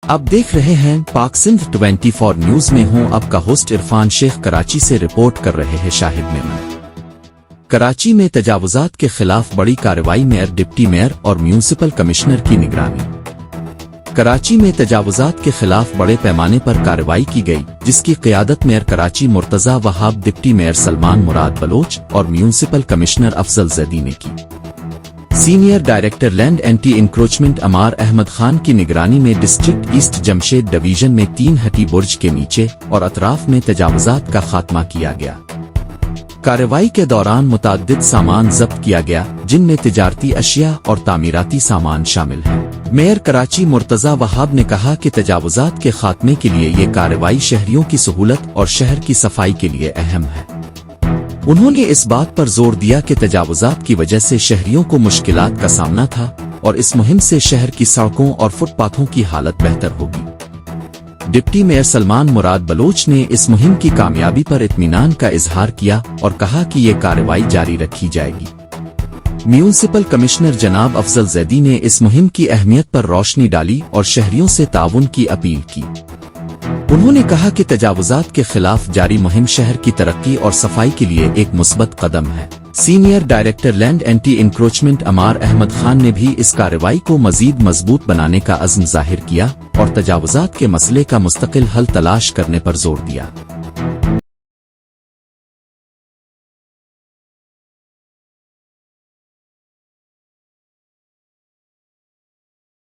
आप देख रहे हैं पाक सिंध 24 न्यूज में हूं आपका होस्ट इरफान शेख। कराची से रिपोर्ट कर रहे हैं शाहिद मेमन। कराची में तजावुजात के खिलाफ बड़ी कार्रवाई, मेयर, डिप्टी मेयर और म्यूनिसिपल कमिश्नर की निगरानी। कराची में तजावुजात के खिलाफ बड़े पैमाने पर कार्रवाई की गई, जिसकी क़ियादत mayor Karachi Murtaza Wahab, deputy mayor Salman Murad Baloch और म्यूनिसिपल कमिश्नर अफजल जैदी ने की। Senior director land anti encroachment Amar Ahmed Khan की निगरानी में डिस्ट्रिक्ट ईस्ट जमशेद डिवीजन में 3 हटी बुर्ज के नीचे और अतराफ में तजावुजात का खात्मा किया गया। कार्रवाई के दौरान मुताद्दिद सामान जब्त किया गया, जिनमें तिजारती अशिया और तामीराती सामान शामिल है। मेयर कराची मुर्तज़ा वहाब ने कहा कि तजावुजात के खात्मे के लिए ये कार्रवाई शहरियों की सहूलत और शहर की सफाई के लिए अहम है। उन्होंने इस बात पर जोर दिया कि तजावुजात की वजह से शहरियों को मुश्किलात का सामना था और इस मुहिम से शहर की सड़कों और फुटपाथों की हालत बेहतर होगी। Deputy mayor Salman Murad Bloch ने इस मुहिम की कामयाबी पर इत्मीनान का इजहार किया और कहा कि ये कार्रवाई जारी रखी जाएगी। म्यूनिसिपल कमिश्नर जनाब अफजल जैदी ने इस मुहिम की अहमियत पर रोशनी डाली और शहरियों से ताउन की अपील की। उन्होंने कहा कि तजावुजात के खिलाफ जारी मुहिम शहर की तरक्की और सफाई के लिए एक मुस्बत कदम है। Senior director land anti encroachment Amar Ahmed Khan ने भी इस कार्रवाई को मजीद मजबूत बनाने का अज़्म जाहिर किया और तजावुजात के मसले का मुस्तकिल हल तलाश करने पर जोर दिया।